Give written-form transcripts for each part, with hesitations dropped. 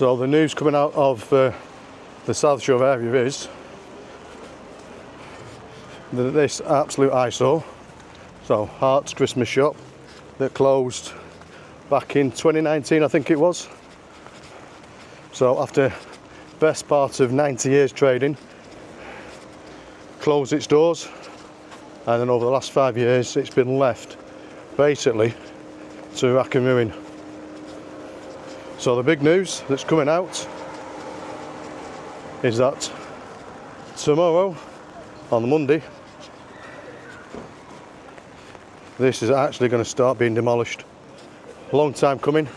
So the news coming out of the South Shore area is that this absolute eyesore, so Hartes Christmas shop, that closed back in 2019, I think it was. So after best part of 90 years trading, closed its doors, and then over the last 5 years it's been left basically to rack and ruin. So the big news that's coming out is that tomorrow, on Monday, this is actually going to start being demolished. Long time coming.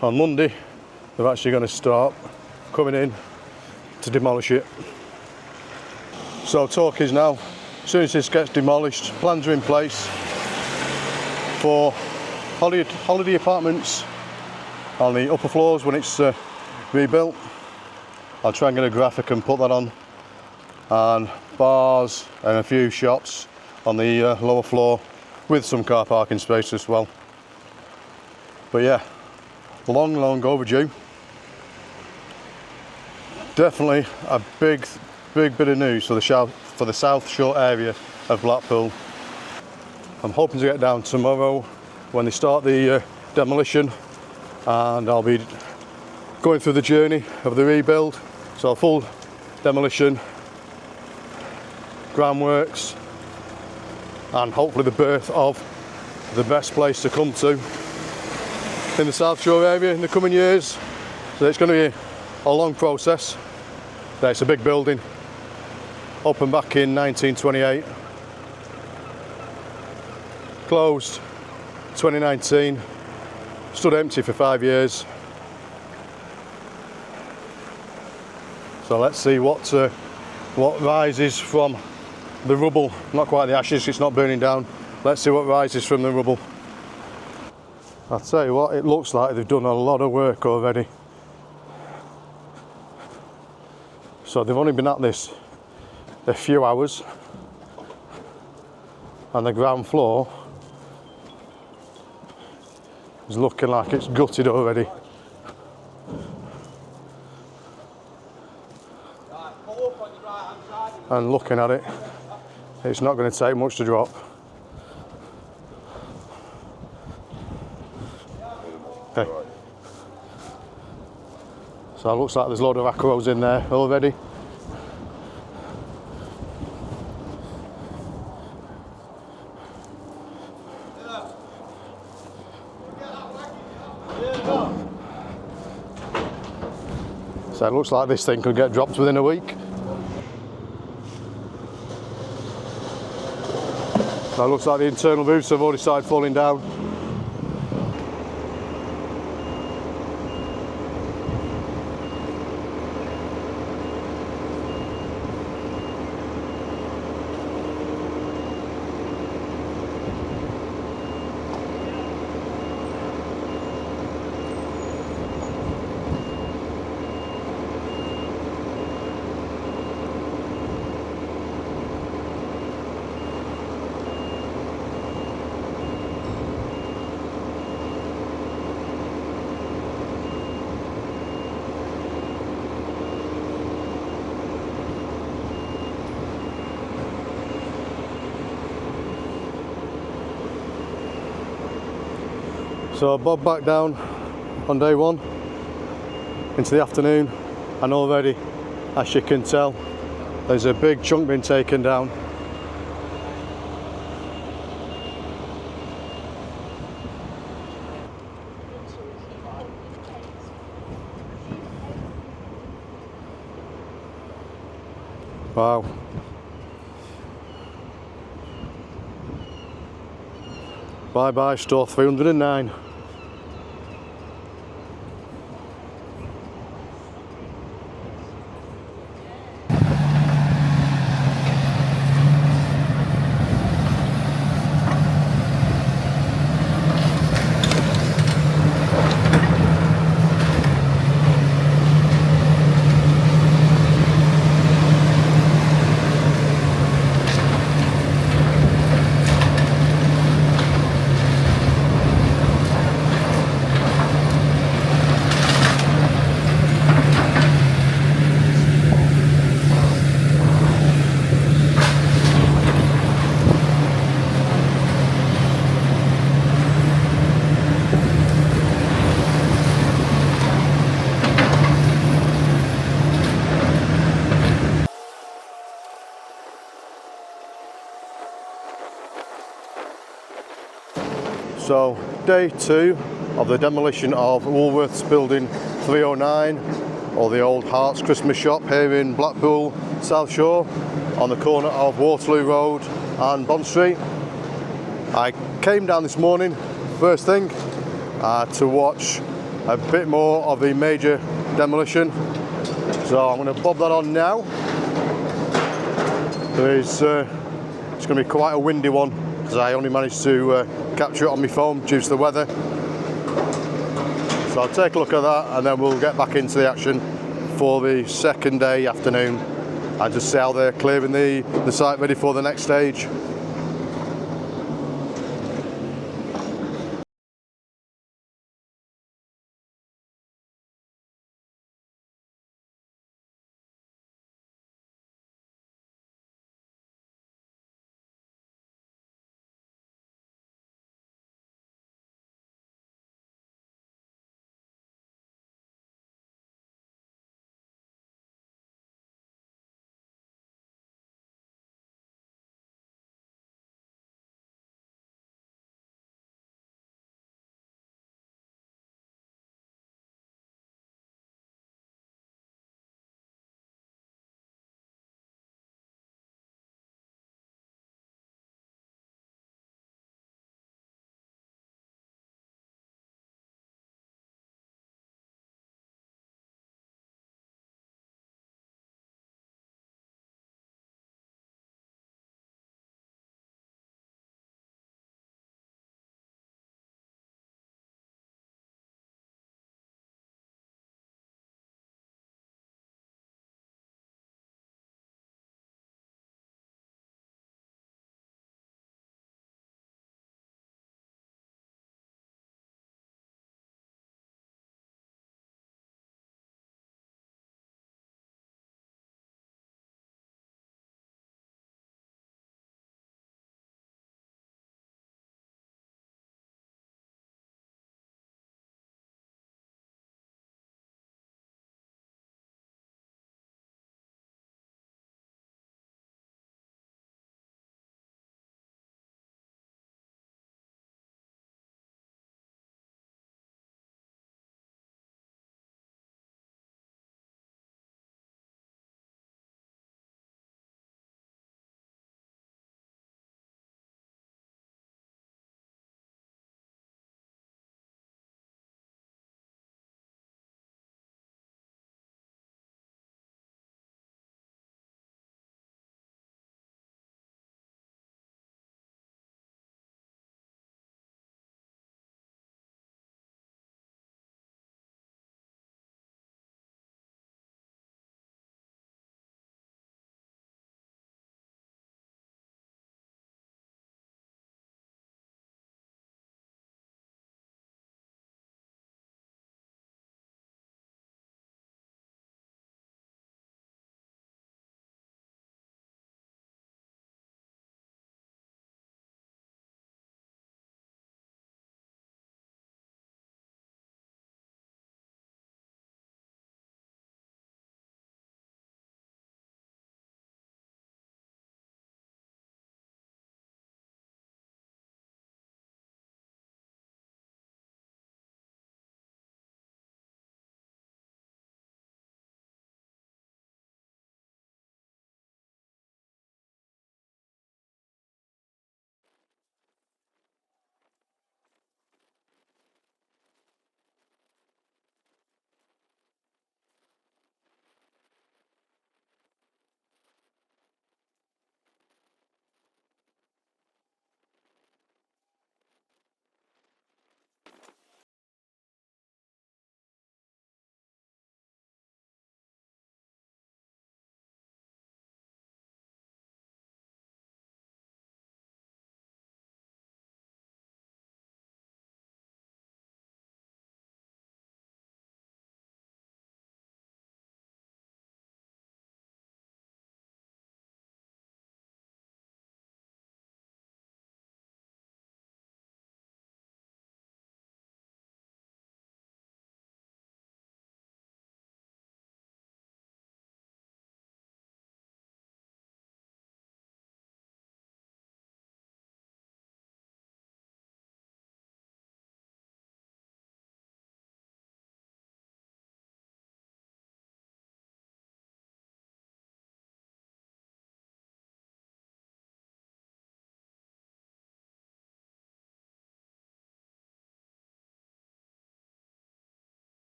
On Monday, they're actually going to start coming in to demolish it. So talk is now, as soon as this gets demolished, plans are in place for holiday apartments on the upper floors when it's rebuilt. I'll try and get a graphic and put that on, and bars and a few shops on the lower floor with some car parking space as well. But yeah, long overdue. Definitely a big bit of news for the South Shore area of Blackpool. I'm hoping to get down tomorrow when they start the demolition, and I'll be going through the journey of the rebuild. So full demolition, groundworks, and hopefully the birth of the best place to come to in the South Shore area in the coming years. So it's going to be a long process. It's a big building, opened back in 1928, closed 2019, stood empty for 5 years. So let's see what rises from the rubble. Not quite the ashes, it's not burning down. Let's see what rises from the rubble. I'll tell you what, it looks like they've done a lot of work already. So they've only been at this a few hours, and the ground floor is looking like it's gutted already. And looking at it, it's not going to take much to drop. Okay. So it looks like there's a load of acros in there already. So it looks like this thing could get dropped within a week. So it looks like the internal roofs have already started falling down. So bob back down on day one into the afternoon, and already, as you can tell, there's a big chunk being taken down. Wow. Bye bye store 309. So day 2 of the demolition of Woolworths building 309, or the old Hartes Christmas shop here in Blackpool South Shore on the corner of Waterloo Road and Bond Street. I came down this morning first thing to watch a bit more of the major demolition, so I'm going to bob that on now. It's going to be quite a windy one because I only managed to capture it on my phone due to the weather. So I'll take a look at that and then we'll get back into the action for the second day afternoon and just see how they're clearing the site ready for the next stage.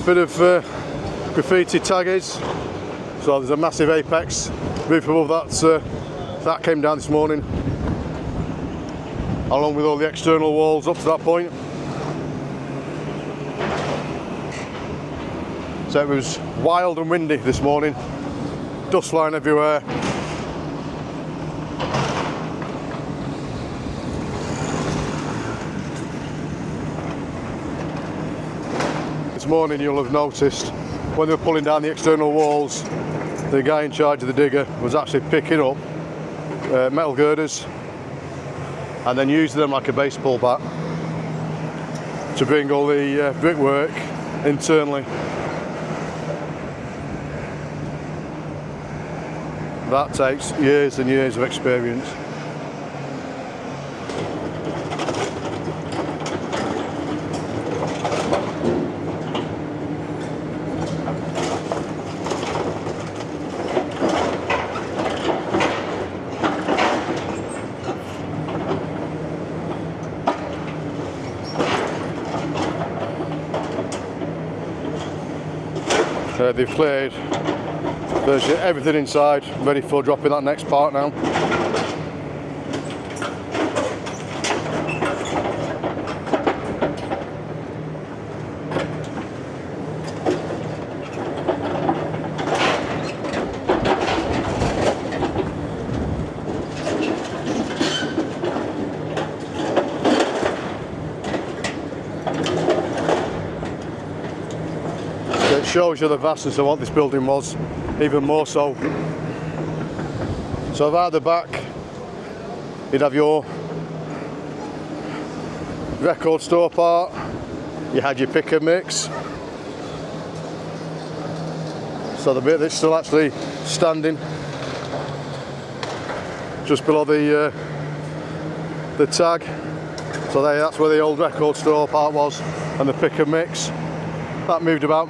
bit of graffiti tag is. So there's a massive apex roof above that. That came down this morning, along with all the external walls up to that point. So it was wild and windy this morning, dust flying everywhere. This morning you'll have noticed when they were pulling down the external walls, the guy in charge of the digger was actually picking up metal girders and then using them like a baseball bat to bring all the brickwork internally. That takes years and years of experience. They've cleared virtually everything inside, ready for dropping that next part now. It shows you the vastness of what this building was, even more so. So right at the back you'd have your record store part, you had your pick and mix, so the bit that's still actually standing just below the tag, so that's where the old record store part was, and the pick and mix that moved about.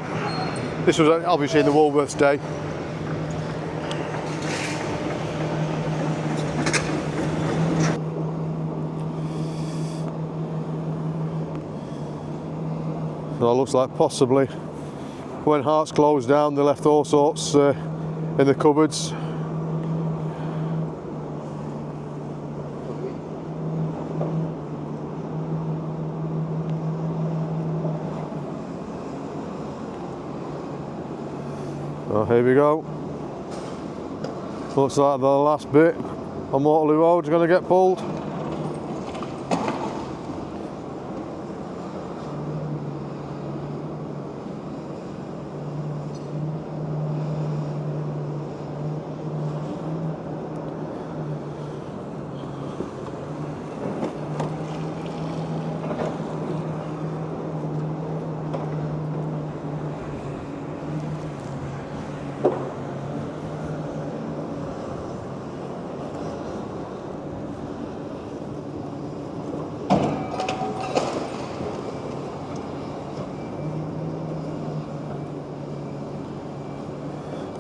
This was obviously in the Woolworths day. So it looks like possibly when Hartes closed down they left all sorts in the cupboards. So here we go. Looks like the last bit on Waterloo Road is going to get pulled.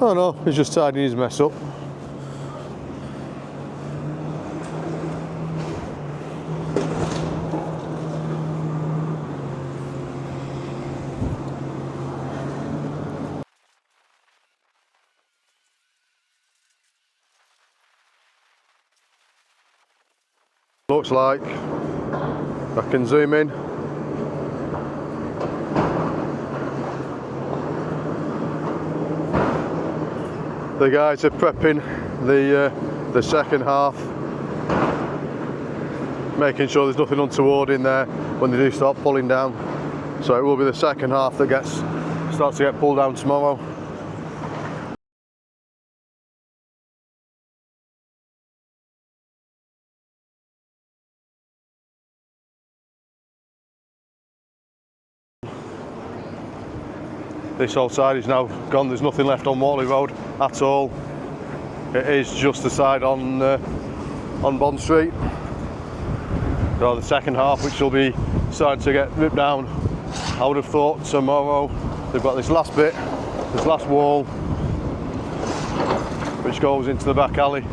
Oh no, he's just tidying his mess up. Looks like, I can zoom in. The guys are prepping the second half, making sure there's nothing untoward in there when they do start pulling down. So it will be the second half that starts to get pulled down tomorrow. This whole side is now gone, there's nothing left on Waterloo Road at all. It is just the side on Bond Street. So the second half, which will be starting to get ripped down, I would have thought tomorrow. They've got this last bit, this last wall, which goes into the back alley.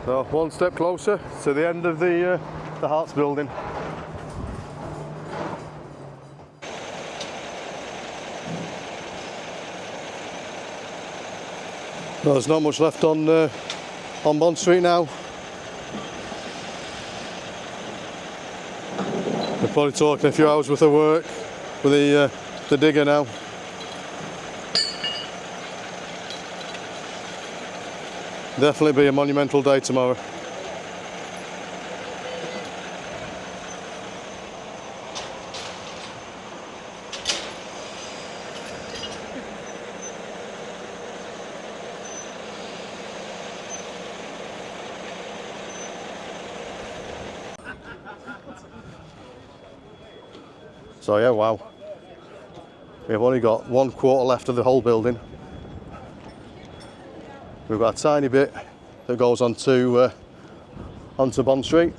So one step closer to the end of the Hartes building. Well, there's not much left on Bond Street now. We're probably talking a few hours worth of work with the digger now. Definitely be a monumental day tomorrow. So yeah, wow. We've only got 1/4 left of the whole building. We've got a tiny bit that goes onto Bond Street,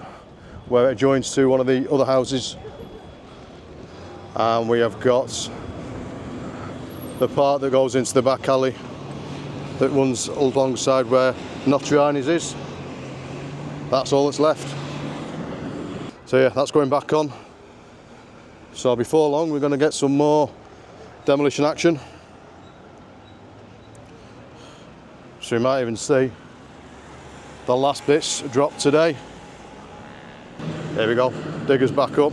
where it joins to one of the other houses. And we have got the part that goes into the back alley that runs alongside where Notriani's is. That's all that's left. So yeah, that's going back on. So before long we're going to get some more demolition action. So we might even see the last bits drop today. There we go, digger's back up.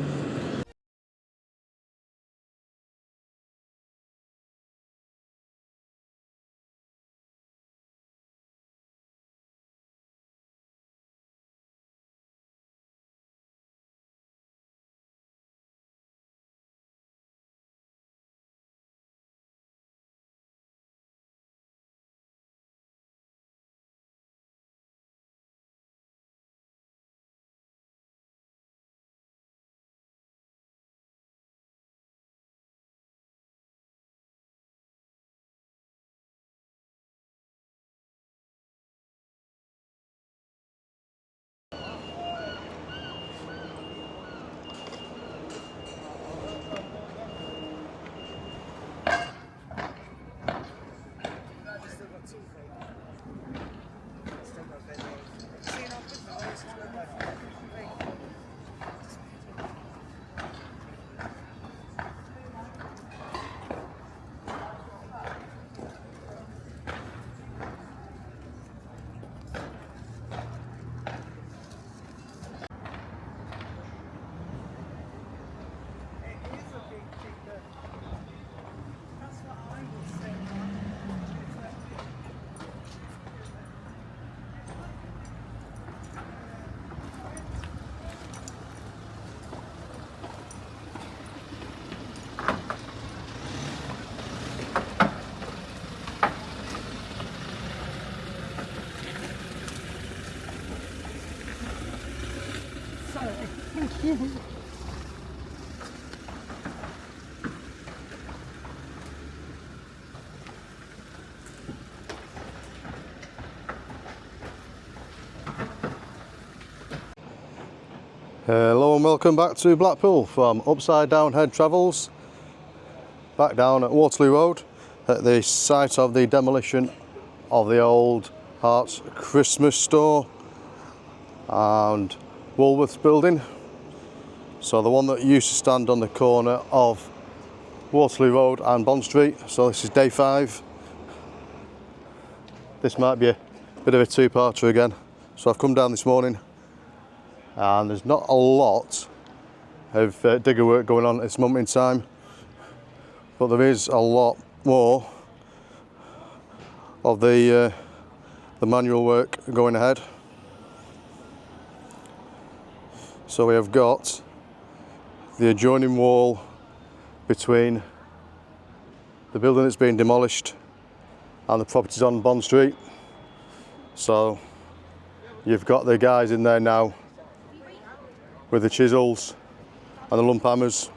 Hello and welcome back to Blackpool from Upside Down Head Travels. Back down at Waterloo Road at the site of the demolition of the old Hartes Christmas store and Woolworths building. So the one that used to stand on the corner of Waterloo Road and Bond Street. So this is day 5. This might be a bit of a two-parter again. So I've come down this morning and there's not a lot of digger work going on at this moment in time, but there is a lot more of the manual work going ahead. So we have got the adjoining wall between the building that's being demolished and the properties on Bond Street. So you've got the guys in there now with the chisels and the lump hammers,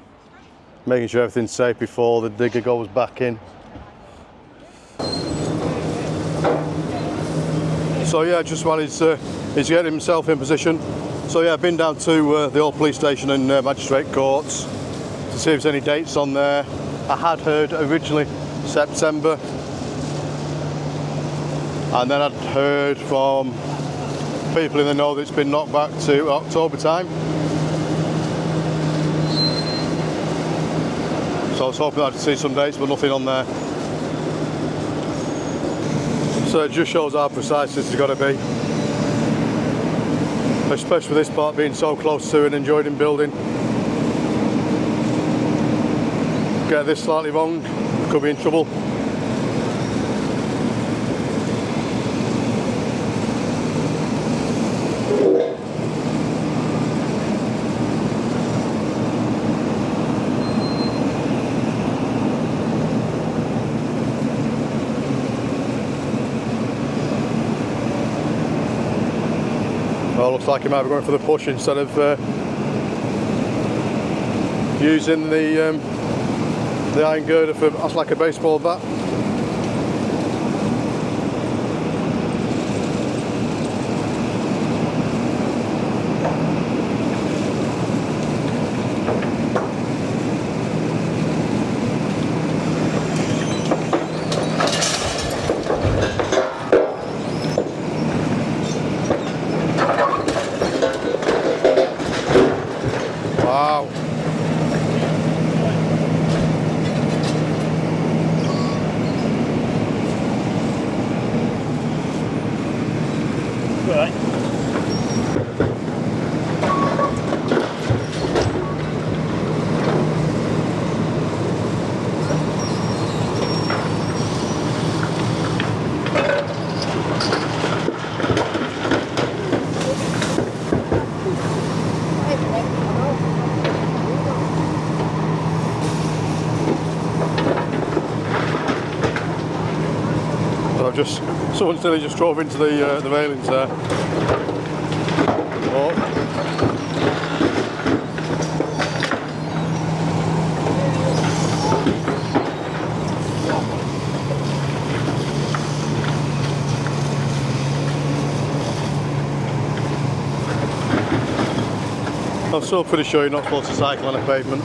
making sure everything's safe before the digger goes back in. So yeah, just while he's getting himself in position. So yeah, I've been down to the old police station and magistrate courts to see if there's any dates on there. I had heard originally September, and then I'd heard from people in the know that it's been knocked back to October time. So I was hoping I'd see some dates, but nothing on there. So it just shows how precise this has got to be. Especially with this part being so close to an adjoining building. Get this slightly wrong, could be in trouble. Well, looks like he might be going for the push instead of using the iron girder for, that's like a baseball bat. Wow. Right. Someone nearly just drove into the railings there. Oh. I'm still pretty sure you're not supposed to cycle on a pavement.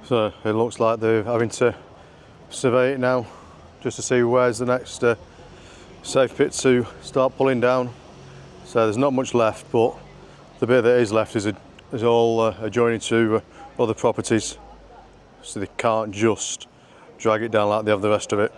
So it looks like they're having to survey it now just to see where's the next safe pit to start pulling down. So there's not much left, but the bit that is left is all adjoining to other properties, so they can't just drag it down like they have the rest of it.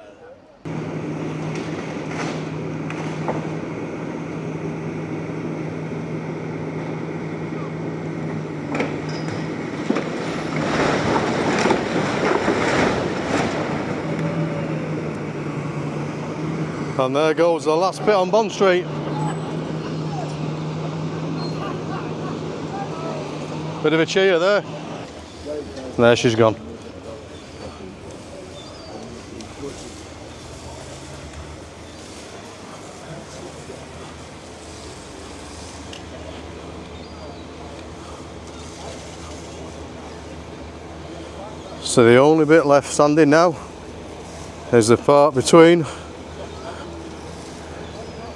And there goes the last pit on Bond Street. Bit of a cheer there. There she's gone. So the only bit left standing now is the part between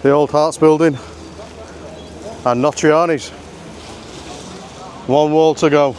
the old Hartes building and Notriani's. One wall to go.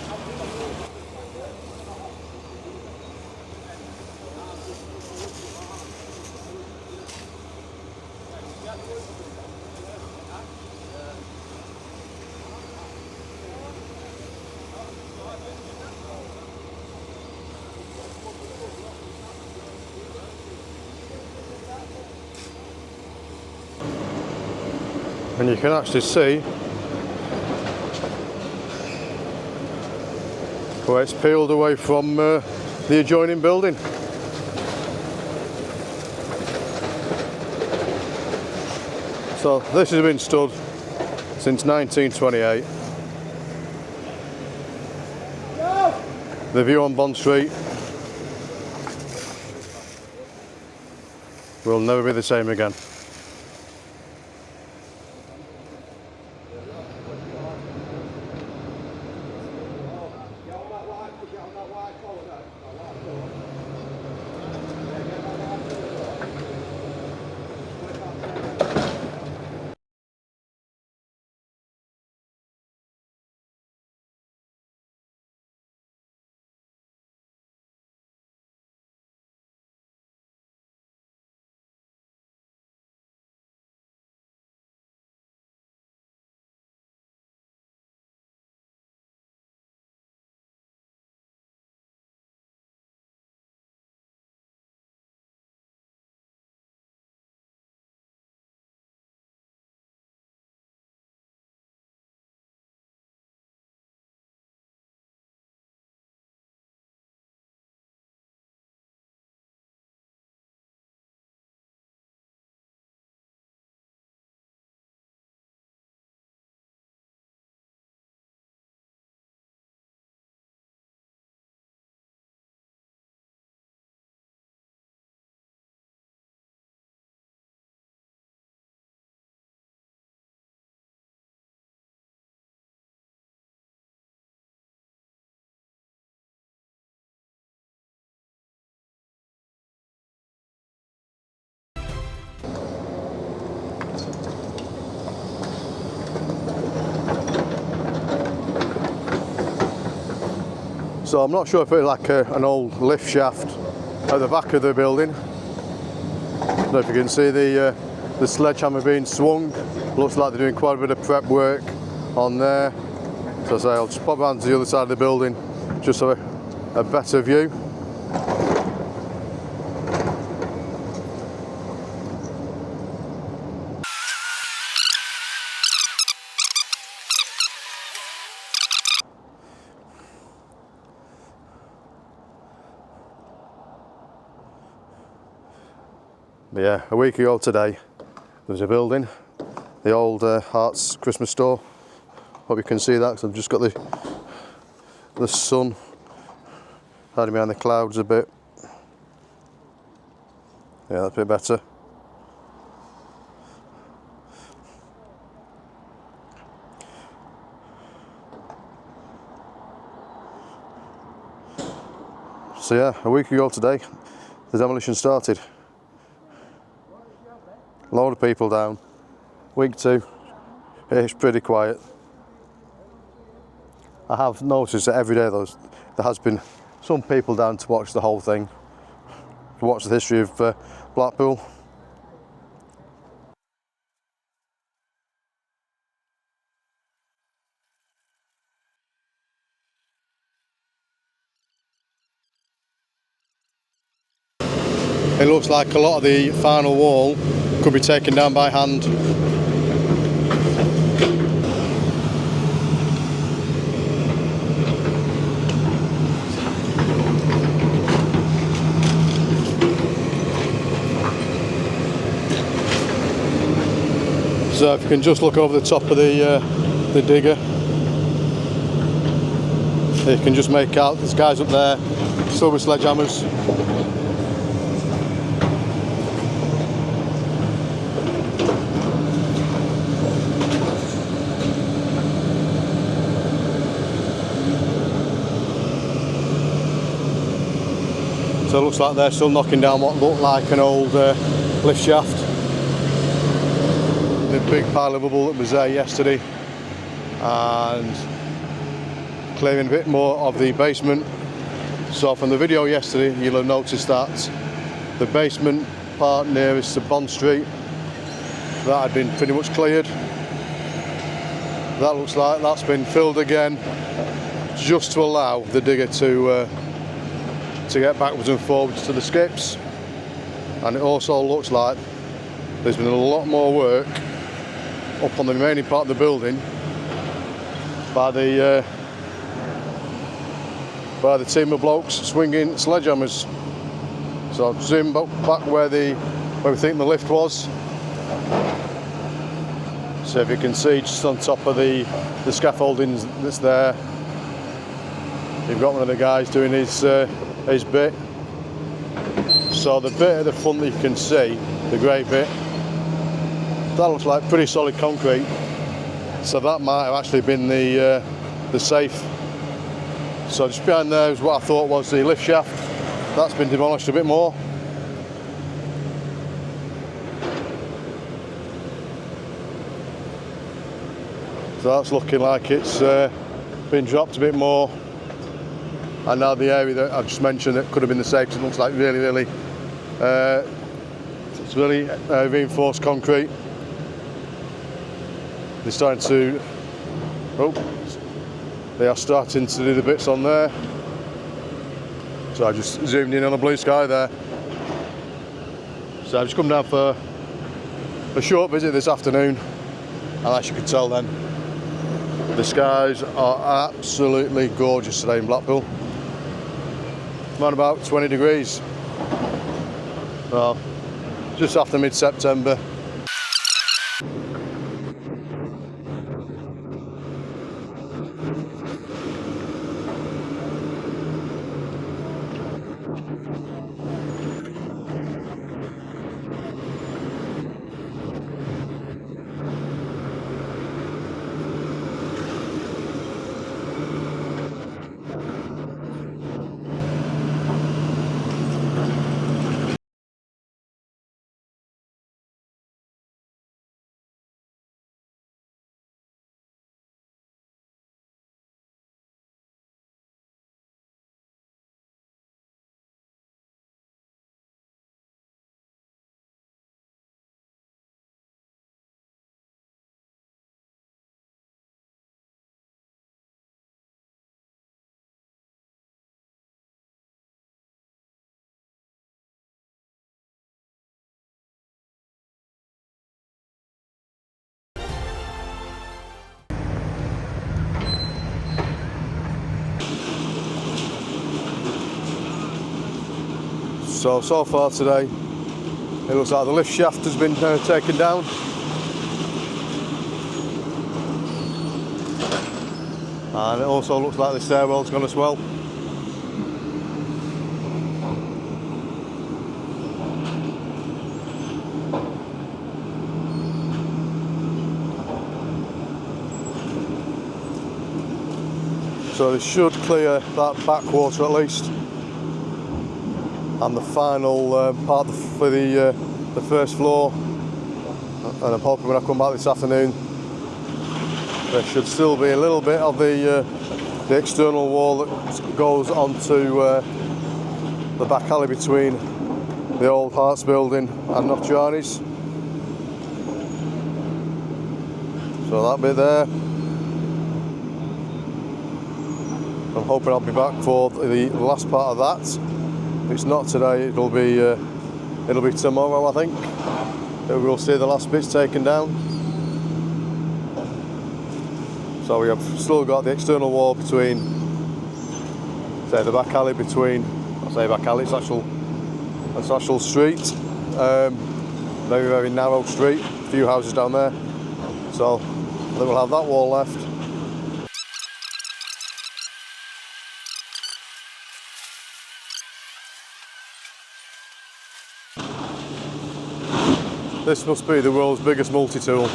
and you can actually see where it's peeled away from the adjoining building. So this has been stood since 1928. The view on Bond Street will never be the same again. So I'm not sure if it's like an old lift shaft at the back of the building. I don't know if you can see the sledgehammer being swung. Looks like they're doing quite a bit of prep work on there. So I say I'll just pop around to the other side of the building just so a better view. But yeah, a week ago today, there was a building, the old Hartes Christmas store. Hope you can see that, because I've just got the sun hiding behind the clouds a bit. Yeah, that's a bit better. So yeah, a week ago today, the demolition started. A load of people down. Week 2, it's pretty quiet. I have noticed that every day there has been some people down to watch the whole thing, to watch the history of Blackpool. It looks like a lot of the final wall could be taken down by hand. So if you can just look over the top of the digger, you can just make out there's guys up there, still with sledgehammers. So it looks like they're still knocking down what looked like an old lift shaft. The big pile of rubble that was there yesterday, and clearing a bit more of the basement. So from the video yesterday, you'll have noticed that the basement part nearest to Bond Street, that had been pretty much cleared. That looks like that's been filled again, just to allow the digger to get backwards and forwards to the skips. And it also looks like there's been a lot more work up on the remaining part of the building by the team of blokes swinging sledgehammers. So I'll zoom back where we think the lift was. So if you can see just on top of the scaffolding that's there, you've got one of the guys doing his bit. So the bit at the front that you can see, the grey bit, that looks like pretty solid concrete. So that might have actually been the safe. So just behind there is what I thought was the lift shaft. That's been demolished a bit more. So that's looking like it's been dropped a bit more. And now the area that I've just mentioned that could have been the safe, it looks like really it's really reinforced concrete. They're starting to, they are starting to do the bits on there. So I just zoomed in on the blue sky there. So I've just come down for a short visit this afternoon, and as you can tell then, the skies are absolutely gorgeous today in Blackpool. Around about 20 degrees. Well, just after mid-September. So far today, it looks like the lift shaft has been taken down. And it also looks like the stairwell's gone as well. So this should clear that backwater at least. And the final part for the first floor, and I'm hoping when I come back this afternoon there should still be a little bit of the external wall that goes onto the back alley between the old Hartes building and Nocturni's. So that bit there. I'm hoping I'll be back for the last part of that. If it's not today, it'll be tomorrow, I think. We'll see the last bits taken down. So we have still got the external wall between, say, the back alley between. I say back alley, it's actual street. Very narrow street. A few houses down there. So then we'll have that wall left. This must be the world's biggest multi-tool.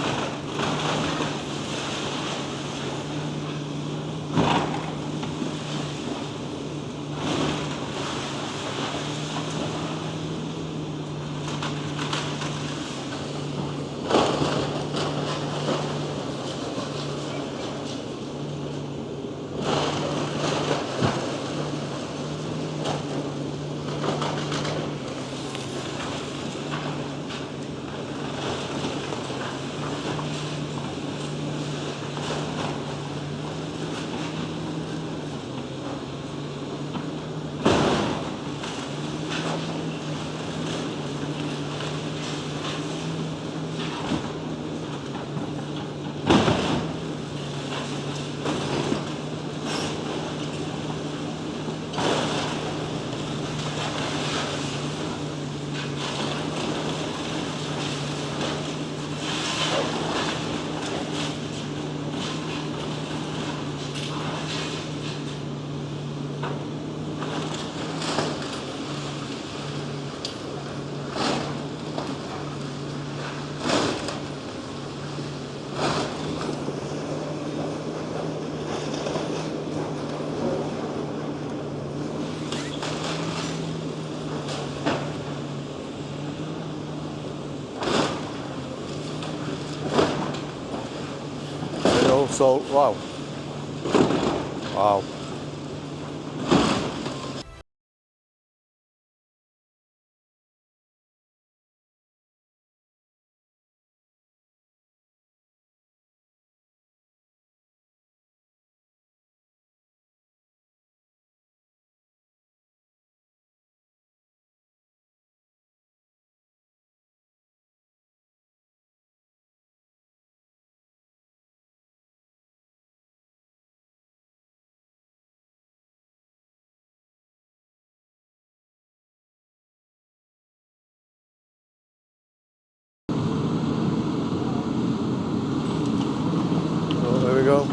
So, wow. Wow. Oh, there we go.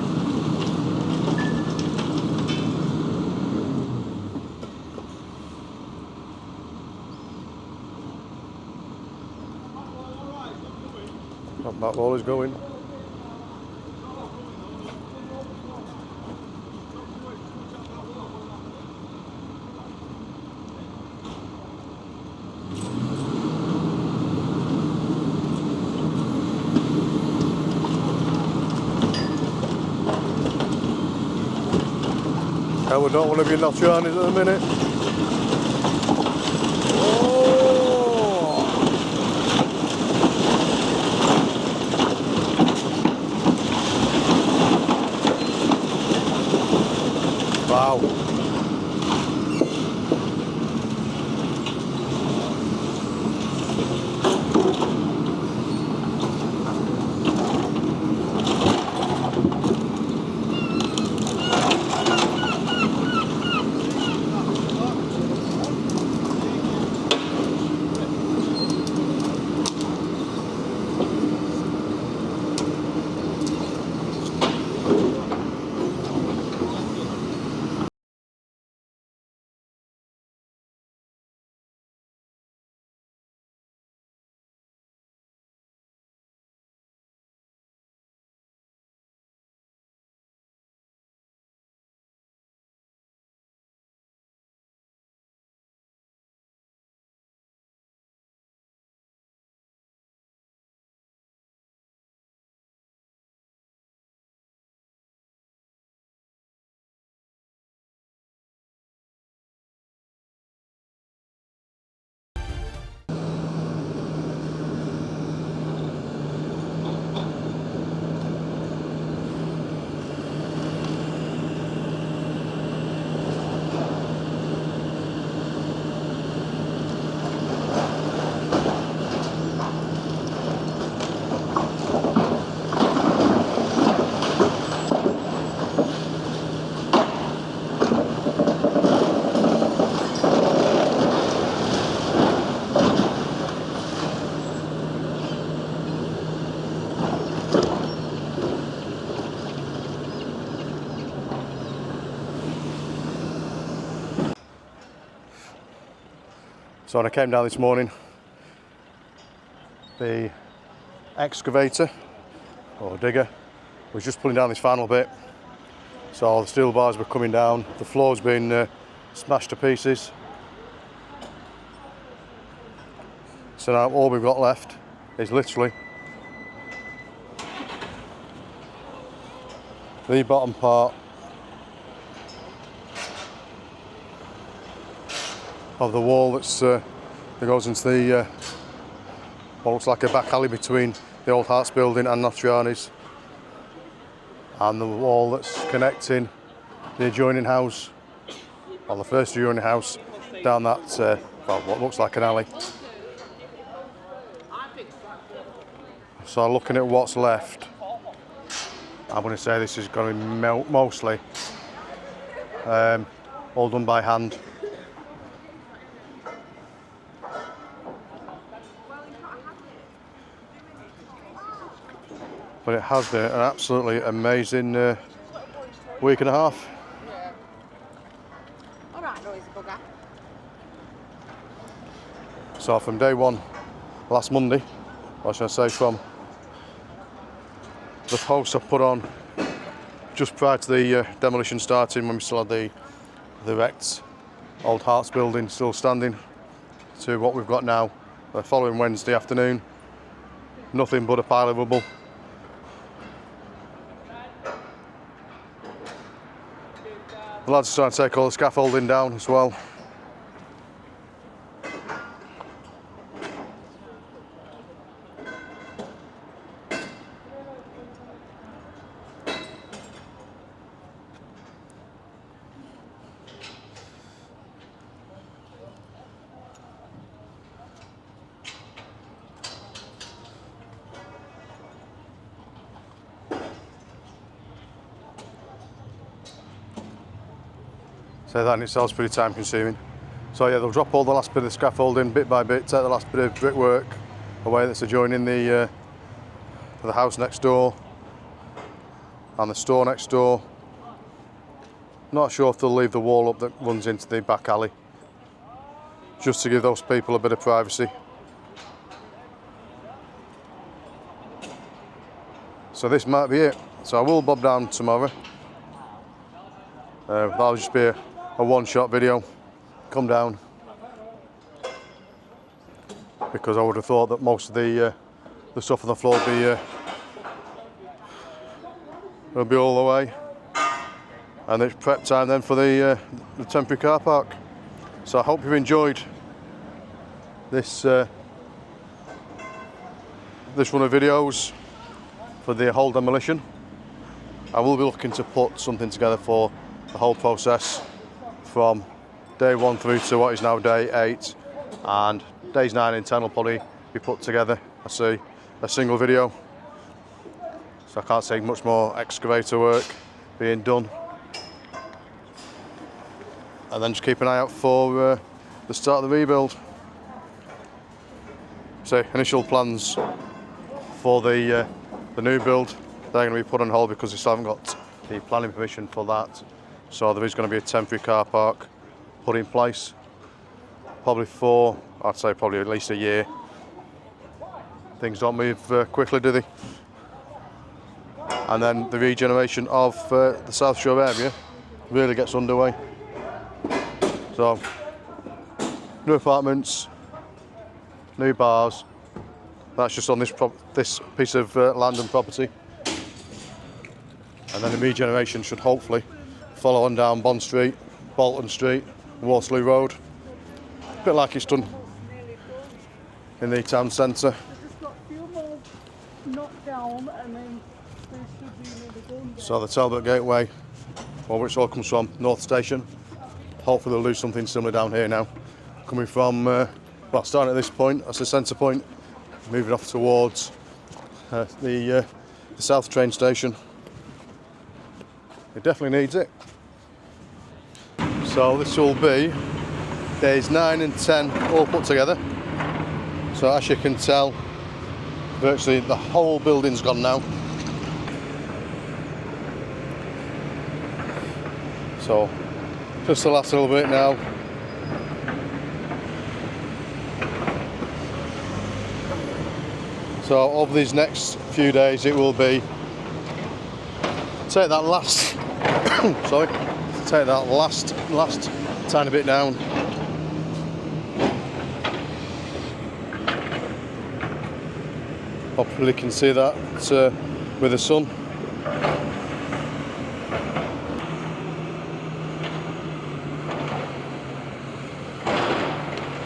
That wall is going. Hell, we don't want to be Notch-Yarnies at the minute. Wow. So when I came down this morning, the excavator, or digger, was just pulling down this final bit. So all the steel bars were coming down, the floor's been smashed to pieces. So now all we've got left is literally the bottom part of the wall that goes into the what looks like a back alley between the old Hartes building and Notch-Yarnies, and the wall that's connecting the adjoining house, or the first adjoining house, down that well, what looks like an alley. So looking at what's left, I'm going to say this is going to be mostly all done by hand. But it has been an absolutely amazing week and a half. Yeah. Alright, noisy bugger. So from day one, last Monday, or should I say from the post I put on just prior to the demolition starting, when we still had the wrecked old Hartes building still standing, to what we've got now, the following Wednesday afternoon, nothing but a pile of rubble. The lads are trying to take all the scaffolding down as well. So that in itself is pretty time consuming. So yeah, they'll drop all the last bit of scaffolding bit by bit, take the last bit of brickwork away that's adjoining the house next door and the store next door. Not sure if they'll leave the wall up that runs into the back alley, just to give those people a bit of privacy. So this might be it. So I will bob down tomorrow. That'll just be a one-shot video. Come down, because I would have thought that most of the stuff on the floor will be all the way, and it's prep time then for the temporary car park. So I hope you've enjoyed this run of videos for the whole demolition. I will be looking to put something together for the whole process from day 1 through to what is now day 8, and days 9 and 10 will probably be put together. I see a single video, so I can't see much more excavator work being done. And then just keep an eye out for the start of the rebuild. So initial plans for the new build, they're going to be put on hold because we still haven't got the planning permission for that. So there is going to be a temporary car park put in place, probably for, I'd say probably at least a year. Things don't move quickly, do they? And then the regeneration of the South Shore area really gets underway. So new apartments, new bars. That's just on this piece of land and property. And then the regeneration should hopefully follow on down Bond Street, Bolton Street, Waterloo Road. A bit like it's done in the town centre. Just got a few more knocked down, and then there should be another done. So the Talbot Gateway, well, which all comes from North Station. Hopefully they'll do something similar down here now. Coming from, well, starting at this point, that's the centre point, moving off towards the South train station. It definitely needs it. So this will be days 9 and 10 all put together. So as you can tell, virtually the whole building's gone now. So just the last little bit now. So over these next few days it will be take that last sorry, take that last tiny bit down. Hopefully you can see that with the sun.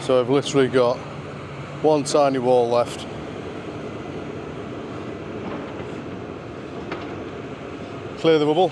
So I've literally got one tiny wall left. Clear the bubble.